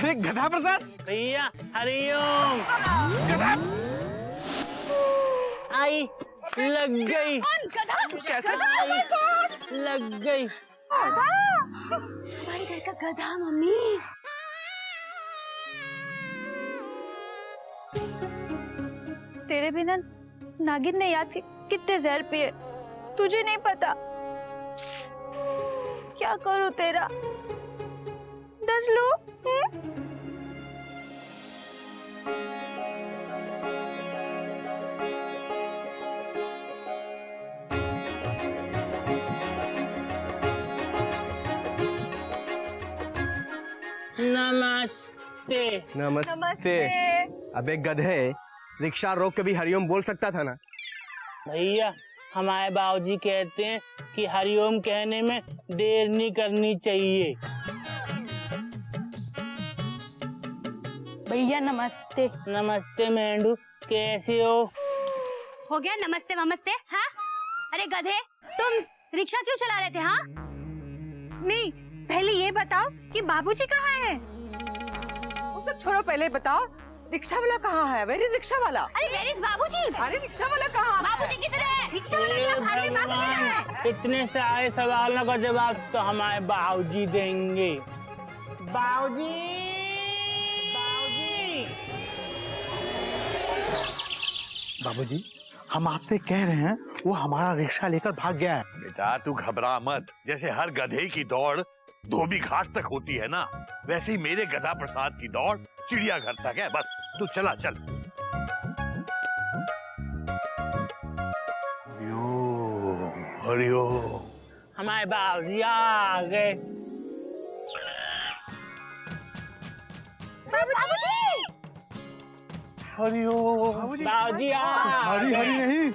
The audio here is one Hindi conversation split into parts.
अरे गधा प्रसाद भैया हरिओम। आई लग गई। गधा कैसे? लग गई। हमारे घर का गधा मम्मी। तेरे बिना नागिन ने याद कितने जहर पिए तुझे नहीं पता। क्या करूं तेरा? दस लो। नमस्ते। नमस्ते। अबे गधे, रिक्शा रोक के भी हरिओम बोल सकता था ना। भैया हमारे बाबूजी कहते हैं कि हरिओम कहने में देर नहीं करनी चाहिए। भैया नमस्ते। नमस्ते मेंढू, कैसे हो गया नमस्ते नमस्ते। हाँ अरे गधे, तुम रिक्शा क्यों चला रहे थे? हाँ नहीं, पहले ये बताओ कि बाबूजी कहाँ है? वो सब छोड़ो, पहले बताओ रिक्शा वाला कहाँ है? वेयर इज रिक्शा वाला? अरे वेयर इज बाबूजी? अरे रिक्शा वाला कहाँ? बाबूजी किधर है? रिक्शा वाला हे क्या? भाई बाबूजी कहाँ है? भगवान, इतने सारे सवालों का जवाब तो हमारे बाबूजी देंगे। बाबूजी, बाबूजी। बाबूजी, हम आपसे कह रहे हैं वो हमारा रिक्शा लेकर भाग गया है। बेटा तू घबरा मत। जैसे हर गधे की दौड़ धोबी घाट तक होती है ना, वैसे ही मेरे गधा प्रसाद की दौड़ चिड़ियाघर तक है। बस तू चला चल। हरिओम। हमारे बाबूजी आ गए। बाबूजी हरिओम। बाबूजी हरी हरी नहीं,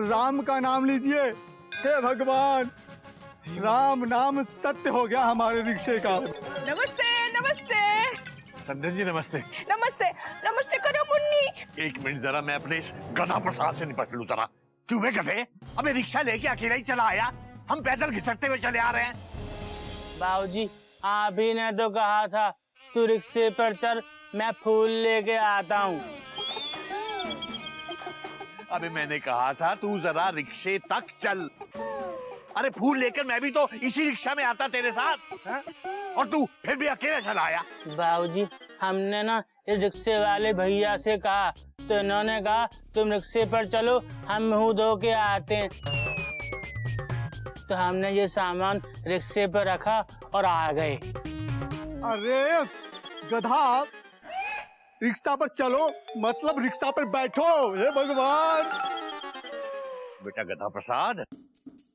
राम का नाम लीजिए। हे भगवान, राम नाम सत्य हो गया हमारे रिक्शे का। नमस्ते नमस्ते संजय जी नमस्ते। नमस्ते नमस्ते करो मुन्नी। एक मिनट जरा मैं अपने इस गधा प्रसाद से निपट लूं जरा। क्यों बे गधे, अबे रिक्शा लेके अकेला ही चला आया? हम पैदल घिसटते हुए चले आ रहे हैं। बाबूजी आप ही ने तो कहा था तू रिक्शे पर चल, मैं फूल लेके आता हूँ। अबे मैंने कहा था तू जरा रिक्शे तक चल। अरे फूल लेकर मैं भी तो इसी रिक्शा में आता तेरे साथ है? और तू फिर भी अकेले चला आया। बाबूजी हमने ना इस रिक्शे वाले भैया से कहा तो इन्होंने कहा तुम रिक्शे पर चलो, हम मुंह धो के आते हैं। तो हमने ये सामान रिक्शे पर रखा और आ गए। अरे गधा, रिक्शा पर चलो मतलब रिक्शा पर बैठो। हे भगवान। बेटा गधा प्रसाद,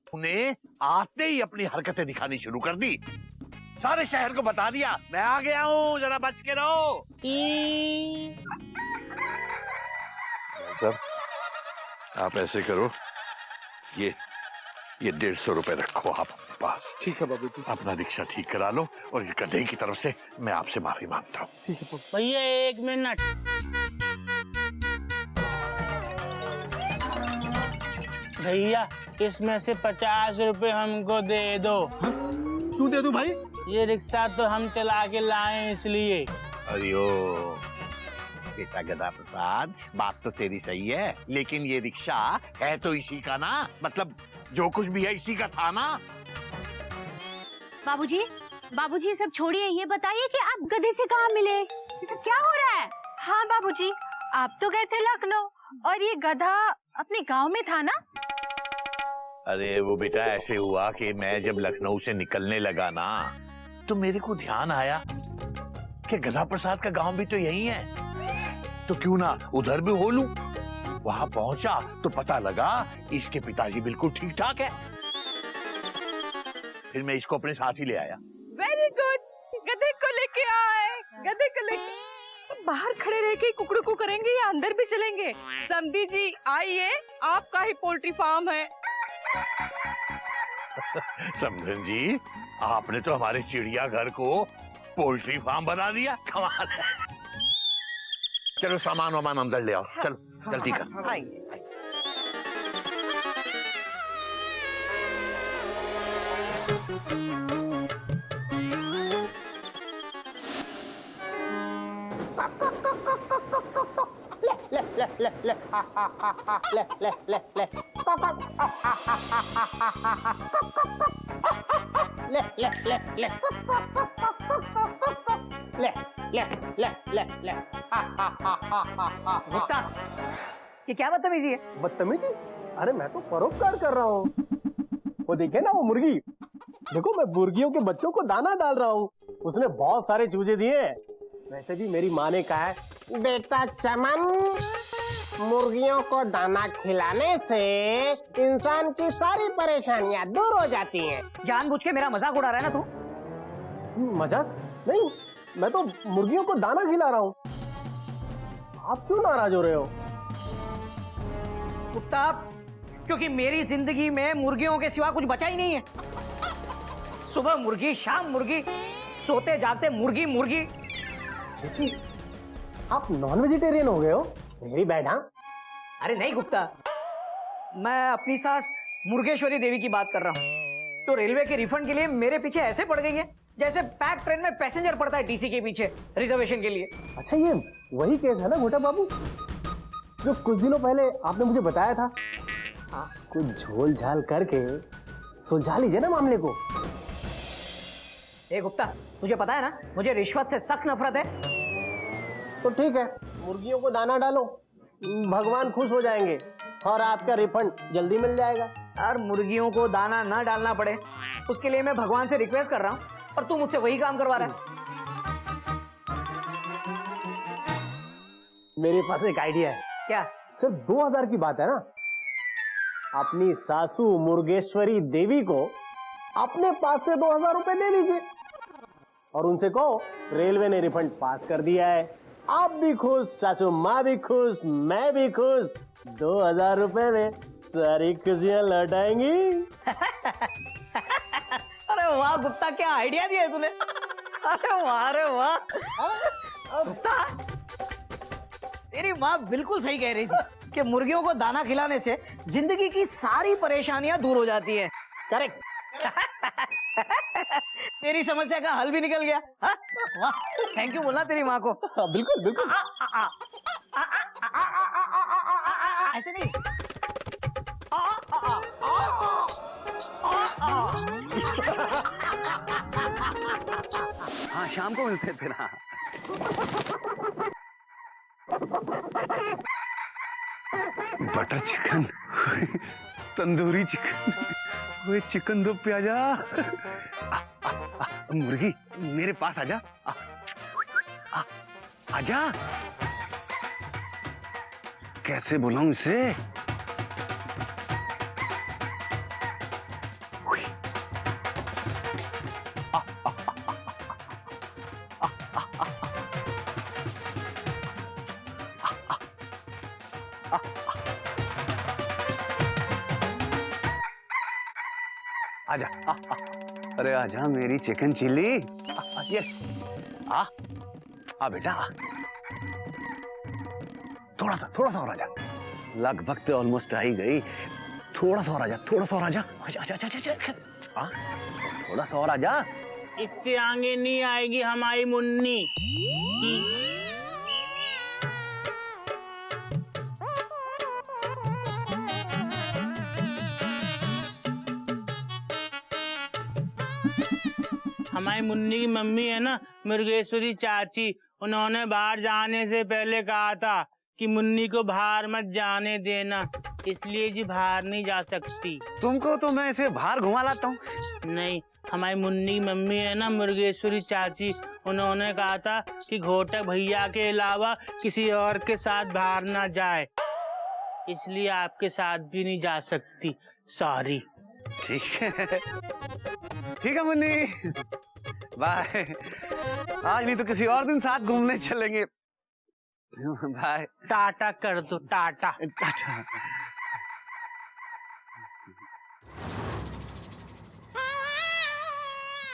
तूने आते ही अपनी हरकतें दिखानी शुरू कर दी। सारे शहर को बता दिया मैं आ गया हूँ, जरा बच के रहो। सर आप ऐसे करो, ये 150 रुपए रखो आप अपने पास। ठीक है बाबू जी। अपना रिक्शा ठीक करा लो और इस गधे की तरफ से मैं आपसे माफी मांगता हूँ। ठीक है बाबू। भैया एक मिनट। भैया इसमें से 50 रुपए हमको दे दो। तू दे दू भाई? ये रिक्शा तो हम चला के लाए इसलिए। अरियो बेटा गधा प्रसाद, बात तो तेरी सही है, लेकिन ये रिक्शा है तो इसी का ना, मतलब जो कुछ भी है इसी का था ना। बाबूजी बाबूजी ये सब छोड़िए, ये बताइए कि आप गधे से कहाँ मिले? ये सब क्या हो रहा है? हाँ बाबूजी, आप तो गए थे लखनऊ और ये गधा अपने गांव में था ना? अरे वो बेटा ऐसे हुआ कि मैं जब लखनऊ से निकलने लगा ना, तो मेरे को ध्यान आया कि गधा प्रसाद का गांव भी तो यही है, तो क्यों ना उधर भी हो लूं। वहां पहुंचा तो पता लगा इसके पिताजी बिल्कुल ठीक ठाक है। फिर मैं इसको अपने साथ ही ले आया। वेरी गुड, गधे को लेके आए। गधे को लेके बाहर खड़े रह के कुकड़ू करेंगे या अंदर भी चलेंगे? समधी जी आइए, आपका ही पोल्ट्री फार्म है। समधन जी, आपने तो हमारे चिड़ियाघर को पोल्ट्री फार्म बना दिया, कमाल है। चलो सामान वामान अंदर ले आओ। चलो जल्दी कर। आइए। ले हा हा हा हा ले ले ले ले कक कक हा हा हा हा हा हा हा कक कक कक ले ले ले ले ले ले ले ले ले हा हा हा हा हा हा गुप्ता, ये क्या बदतमीजी है? बदतमीजी? अरे मैं तो परोपकार कर रहा हूँ। वो देखे ना वो मुर्गी, देखो मैं मुर्गियों के बच्चों को दाना डाल रहा हूँ, उसने बहुत सारे चूजे दिए। वैसे भी मेरी माँ ने कहा है, बेटा चमन, मुर्गियों को दाना खिलाने से इंसान की सारी परेशानियां दूर हो जाती हैं। जानबूझ के मेरा मजाक उड़ा रहा है ना तू? मजाक नहीं, मैं तो मुर्गियों को दाना खिला रहा हूँ। आप क्यों नाराज हो रहे हो? गुप्ता, क्योंकि मेरी जिंदगी में मुर्गियों के सिवा कुछ बचा ही नहीं है। सुबह मुर्गी, शाम मुर्गी, सोते जागते मुर्गी मुर्गी। छी, आप नॉन वेजिटेरियन हो गए हो? मेरी बैठ। हाँ, अरे नहीं गुप्ता, मैं अपनी सास मुर्गेश्वरी देवी की बात कर रहा हूँ। तो रेलवे के रिफंड के लिए मेरे पीछे ऐसे पड़ गई है जैसे पैक ट्रेन में पैसेंजर पड़ता है टीसी के पीछे रिजर्वेशन के लिए। अच्छा, ये वही केस है ना गोटा बाबू, जो कुछ दिनों पहले आपने मुझे बताया था? कुछ झोल झाल करके सुलझा लीजिए ना मामले को। ए गुप्ता, तुझे पता है ना मुझे रिश्वत से सख्त नफरत है। तो ठीक है, मुर्गियों को दाना डालो, भगवान खुश हो जाएंगे और आपका रिफंड जल्दी मिल जाएगा। और मुर्गियों को दाना ना डालना पड़े उसके लिए मैं भगवान से रिक्वेस्ट कर रहा हूँ, और तू मुझसे वही काम करवा रहा है। मेरे पास एक आइडिया है। क्या? सिर्फ 2000 की बात है ना, अपनी सासू मुर्गेश्वरी देवी को अपने पास से 2000 रुपए दे दीजिए और उनसे कहो रेलवे ने रिफंड पास कर दिया है। आप भी खुश, सासू माँ भी खुश, मैं भी खुश। 2000 रुपए में सारी खुशियां लौट आएंगी। अरे वाह गुप्ता, क्या आइडिया दिया है तूने। अरे वाह, अरे वाह गुप्ता, तेरी माँ बिल्कुल सही कह रही थी कि मुर्गियों को दाना खिलाने से जिंदगी की सारी परेशानियां दूर हो जाती है। करेक्ट। तेरी समस्या का हल भी निकल गया। वाह, थैंक यू बोलना तेरी माँ को। बिल्कुल बिल्कुल। ऐसे नहीं। हाँ, शाम को मिलते थे ना। बटर चिकन, तंदूरी चिकन, वो चिकन दो प्याजा। मुर्गी मेरे पास आजा, आजा। कैसे बुलाऊं इसे? आजा, अरे आजा मेरी चिकन चिल्ली। यस, आ बेटा, थोड़ा सा और आजा। लगभग तो ऑलमोस्ट आ ही गई। थोड़ा सा और आजा, थोड़ा सा और आजा। आजा आजा आजा आजा, थोड़ा सा और आजा। इससे आगे नहीं आएगी हमारी मुन्नी। हमारी मुन्नी की मम्मी है ना, मुर्गेश्वरी चाची, उन्होंने बाहर जाने से पहले कहा था कि मुन्नी को बाहर मत जाने देना, इसलिए जी बाहर नहीं जा सकती। तुमको तो मैं इसे बाहर घुमा लाता हूँ। नहीं, हमारी मुन्नी की मम्मी है ना, मुर्गेश्वरी चाची, उन्होंने कहा था कि घोटक भैया के अलावा किसी और के साथ बाहर ना जाए, इसलिए आपके साथ भी नहीं जा सकती। सॉरी। ठीक है मुन्नी, बाय। आज नहीं तो किसी और दिन साथ घूमने चलेंगे। बाय। टाटा कर दो, टाटा। टाटा।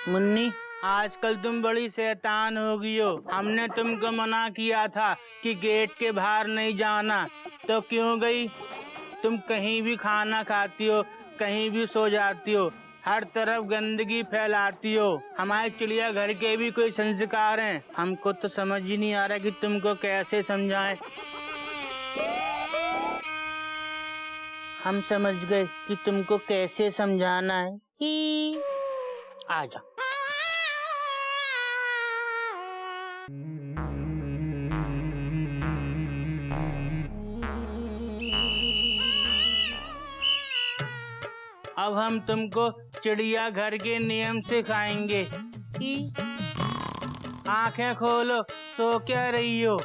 मुन्नी, आजकल तुम बड़ी शैतान हो गई हो। हमने तुमको मना किया था कि गेट के बाहर नहीं जाना, तो क्यों गई? तुम कहीं भी खाना खाती हो, कहीं भी सो जाती हो, हर तरफ गंदगी फैलाती हो। हमारे चिड़िया घर के भी कोई संस्कार हैं, हमको तो समझ ही नहीं आ रहा कि तुमको कैसे समझाएं। हम समझ गए कि तुमको कैसे समझाना है। ही आ जा। अब हम तुमको चिड़ियाघर के नियम सिखाएंगे। ही आंखें खोलो, सो क्या रही हो?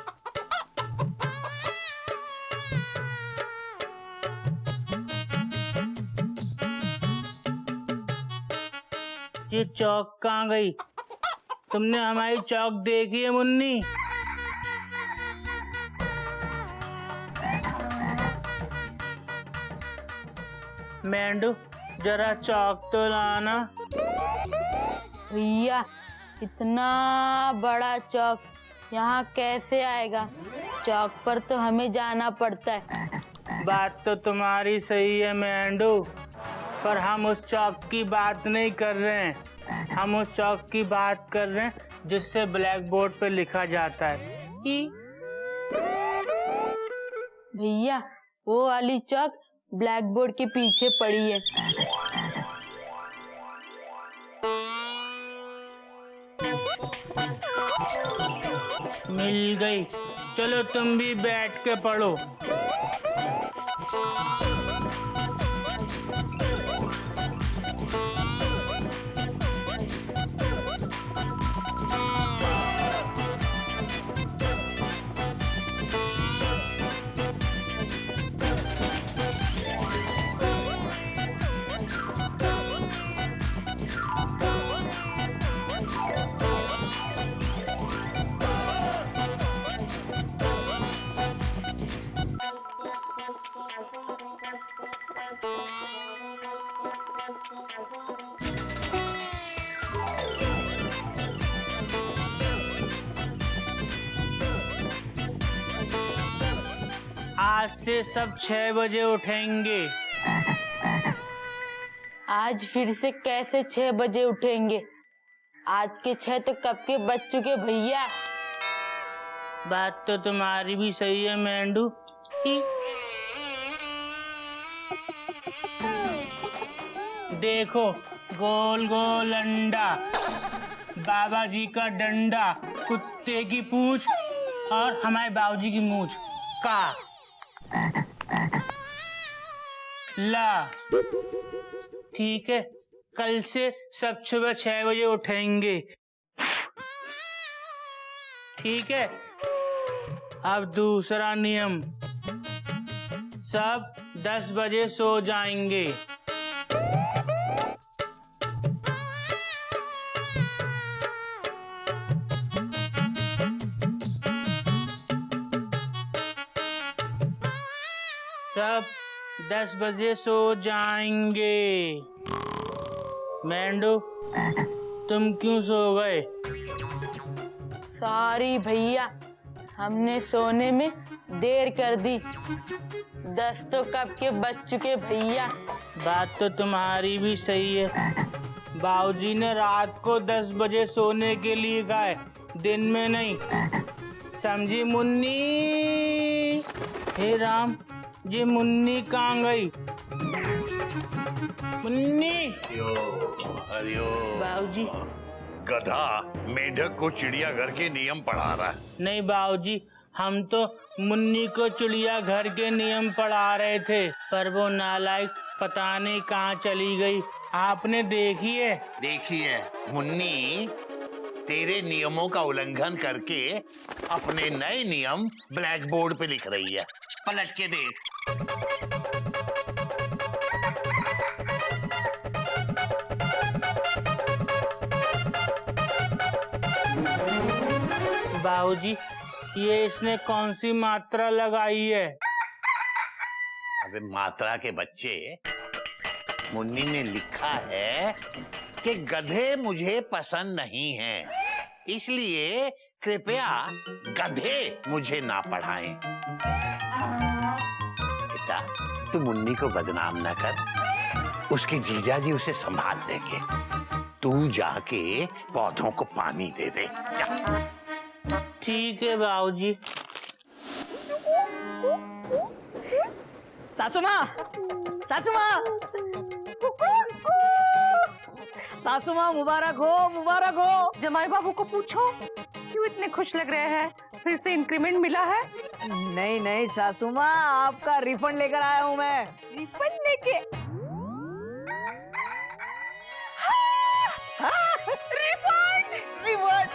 ये चौक कहाँ गई? तुमने हमारी चौक देखी है मुन्नी? मेंढू जरा चौक तो लाना। भैया इतना बड़ा चौक यहाँ कैसे आएगा? चौक पर तो हमें जाना पड़ता है। बात तो तुम्हारी सही है मेंढू, पर हम उस चौक की बात नहीं कर रहे हैं। हम उस चौक की बात कर रहे हैं जिससे ब्लैक बोर्ड पे लिखा जाता है। भैया वो वाली चौक ब्लैक बोर्ड के पीछे पड़ी है। मिल गई। चलो तुम भी बैठ के पढ़ो। आज से सब 6 बजे उठेंगे। आज फिर से कैसे 6 बजे उठेंगे? आज के 6 तो कब के बज चुके भैया। बात तो तुम्हारी भी सही है मेंढू। देखो गोल गोल अंडा, बाबा जी का डंडा, कुत्ते की पूंछ और हमारे बाबूजी की मूंछ का ला। ठीक है, कल से सब सुबह 6 बजे उठेंगे। ठीक है। अब दूसरा नियम, सब 10 बजे सो जाएंगे। सब 10 बजे सो जाएंगे। मेंढू तुम क्यों सो गए? सॉरी भैया, हमने सोने में देर कर दी। 10 तो कब के बज चुके भैया। बात तो तुम्हारी भी सही है। बाबूजी ने रात को 10 बजे सोने के लिए कहा है, दिन में नहीं। समझी मुन्नी? हे राम, ये मुन्नी कहाँ गई? मुन्नी। हरिओ। बाबूजी। गधा मेढक को चिड़ियाघर के नियम पढ़ा रहा है। नहीं बाबूजी, हम तो मुन्नी को चिड़ियाघर के नियम पढ़ा रहे थे, पर वो नालायक पता नहीं कहाँ चली गई। आपने देखी है? देखी है। मुन्नी तेरे नियमों का उल्लंघन करके अपने नए नियम ब्लैक बोर्ड पे लिख रही है। पलट के देख। बाबूजी, ये इसने कौन सी मात्रा लगाई है? अबे मात्रा के बच्चे, मुन्नी ने लिखा है कि गधे मुझे पसंद नहीं हैं, इसलिए कृपया गधे मुझे ना पढ़ाएं। बेटा, तू मुन्नी को बदनाम न कर, उसके जीजा जी उसे संभाल लेंगे। तू जाके पौधों को पानी दे दे, जा। ठीक है बाबूजी। सासू माँ, सासू माँ, सासू माँ मुबारक हो, मुबारक हो। जमाई बाबू को पूछो क्यों इतने खुश लग रहे हैं, फिर से इंक्रीमेंट मिला है? नहीं नहीं सासू माँ, आपका रिफंड लेकर आया हूँ मैं। रिफंड लेके? रिफंड? रिफंड?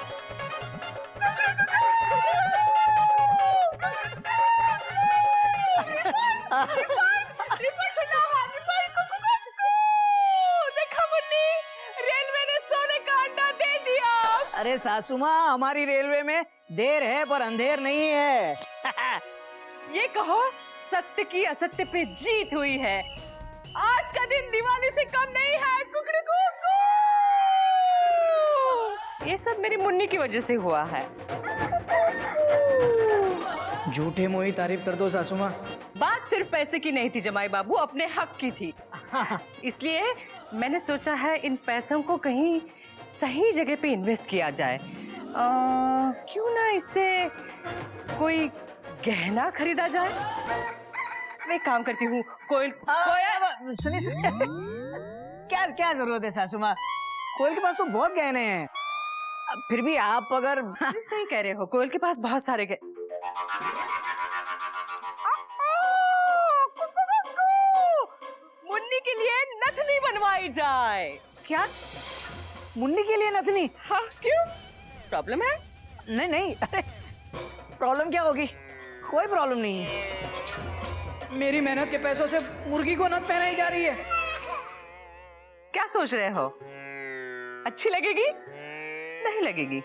देखा मुन्नी, रेलवे ने सोने का अंडा दे दिया। अरे सासू माँ, हमारी रेलवे में देर है पर अंधेर नहीं है। ये कहो सत्य की असत्य पे जीत हुई है। आज का दिन दिवाली से कम नहीं है। कुकड़ू। ये सब मेरी मुन्नी की वजह से हुआ है। झूठे मोही तारीफ कर दो सासू माँ। बात सिर्फ पैसे की नहीं थी जमाई बाबू, अपने हक की थी। इसलिए मैंने सोचा है इन पैसों को कहीं सही जगह पे इन्वेस्ट किया जाए। क्यों ना इससे कोई गहना खरीदा जाए। मैं एक काम करती हूँ, कोयल सुनिए, क्या क्या जरूरत है सासू माँ? कोयल के पास तो बहुत गहने हैं। फिर भी आप अगर सही कह रहे हो, कोयल के पास बहुत सारे मुन्नी के लिए नथनी बनवाई जाए। क्या? मुन्नी के लिए नथनी? हाँ, क्यों? प्रॉब्लम है? नहीं नहीं, अरे प्रॉब्लम क्या होगी? कोई प्रॉब्लम नहीं है। मेरी मेहनत के पैसों से मुर्गी को नथ पहनाई जा रही है। क्या सोच रहे हो? अच्छी लगेगी? नहीं लगेगी।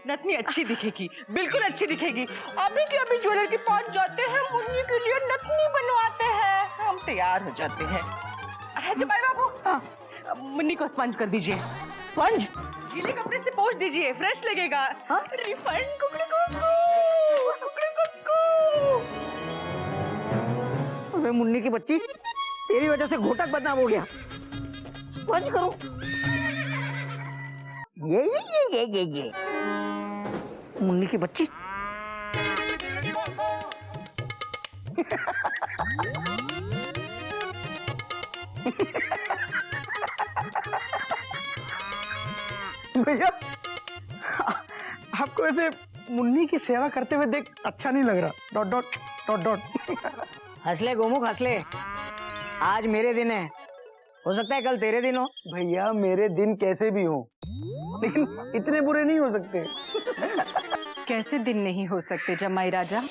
नथनी अच्छी दिखेगी, बिल्कुल अच्छी दिखेगी। अभी के अभी ज्वेलर के पास जाते हैं, मुन्नी के लिए नथनी बनवाते हैं, हम तैयार हो जाते हैं। जमाई बाबू, मुन्नी को स्पंज कर दीजिए। स्पंज? गीले कपड़े से पोंछ दीजिए, फ्रेश लगेगा। रिफंड। अबे मुन्नी की बच्ची, तेरी वजह से घोटक बदनाम हो गया। स्पंज करो। ये मुन्नी की बच्ची। भैया, आपको ऐसे मुन्नी की सेवा करते हुए देख अच्छा नहीं लग रहा। Dot dot dot dot. हंसले गोमुख हंसले, आज मेरे दिन है, हो सकता है कल तेरे दिन हो। भैया मेरे दिन कैसे भी हो, लेकिन इतने बुरे नहीं हो सकते। कैसे दिन नहीं हो सकते जमाई राजा?